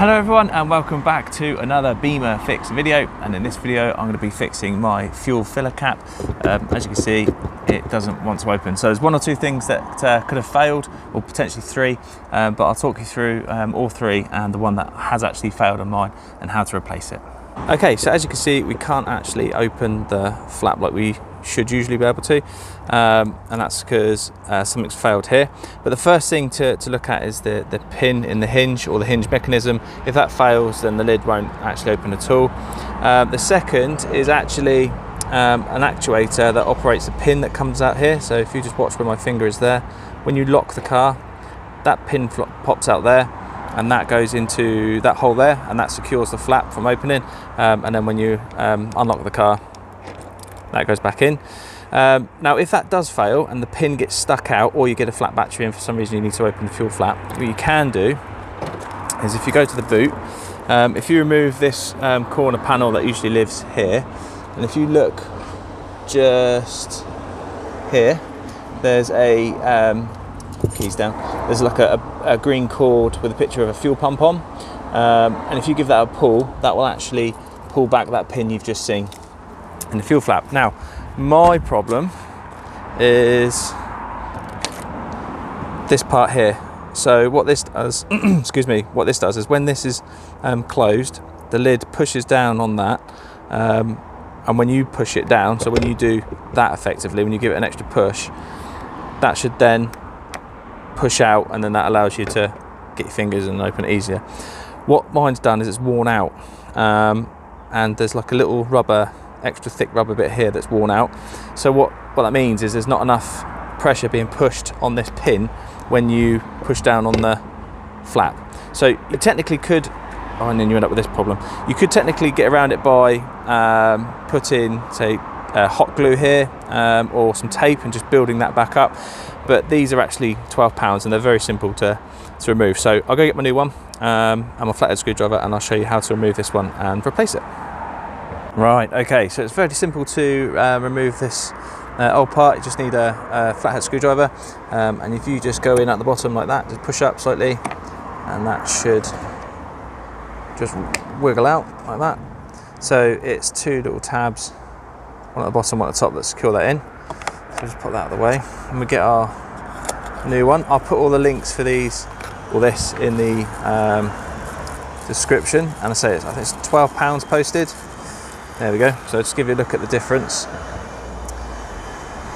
Hello everyone and welcome back to another Bimmer Fixer video, and in this video I'm going to be fixing my fuel filler cap. As you can see, it doesn't want to open, so there's one or two things that could have failed, or potentially three, but I'll talk you through all three and the one that has actually failed on mine and how to replace it. Okay, so as you can see, we can't actually open the flap like we should usually be able to, and that's because something's failed here. But the first thing to look at is the pin in the hinge, or the hinge mechanism. If that fails, then the lid won't actually open at all. The second is actually an actuator that operates the pin that comes out here. So if you just watch where my finger is there, when you lock the car, that pin pops out there, and that goes into that hole there, and that secures the flap from opening. And then when you unlock the car, that goes back in. Now if that does fail and the pin gets stuck out, or you get a flat battery and for some reason you need to open the fuel flap, what you can do is, if you go to the boot, if you remove this corner panel that usually lives here, and if you look just here, there's a keys down, there's like a green cord with a picture of a fuel pump on, and if you give that a pull, that will actually pull back that pin you've just seen in the fuel flap. Now my problem is this part here. So what this does excuse me, what this does is, when this is closed, the lid pushes down on that, and when you push it down, so when you do that effectively, when you give it an extra push, that should then push out, and then that allows you to get your fingers and open it easier. What mine's done is it's worn out, and there's like a little extra thick rubber bit here that's worn out. So what that means is there's not enough pressure being pushed on this pin when you push down on the flap. So you technically could, and then you end up with this problem, you could technically get around it by putting, say, hot glue here, or some tape, and just building that back up. But these are actually £12 and they're very simple to remove. So I'll go get my new one and my flathead screwdriver, and I'll show you how to remove this one and replace it. Right, okay, so it's very simple to remove this old part. You just need a flathead screwdriver, and if you just go in at the bottom like that, just push up slightly, and that should just wiggle out like that. So it's two little tabs, one at the bottom, one at the top, that secure that in. So just put that out of the way, and we get our new one. I'll put all the links for these, or this, in the description, and I say I think it's £12 posted. There we go. So just give you a look at the difference.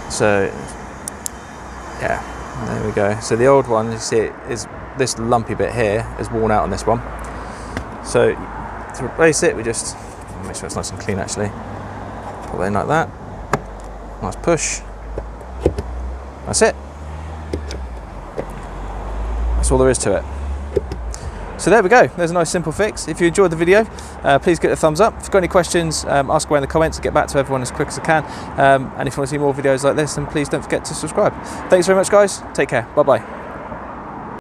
So yeah, there we go. So the old one, you see, it is this lumpy bit here is worn out on this one. So to replace it, we just make sure it's nice and clean actually. Put it in like that. Nice push. That's it. That's all there is to it. So there we go, there's a nice simple fix. If you enjoyed the video, please give it a thumbs up. If you've got any questions, ask away in the comments. Get back to everyone as quick as I can. And if you want to see more videos like this, then please don't forget to subscribe. Thanks very much guys, take care, bye bye.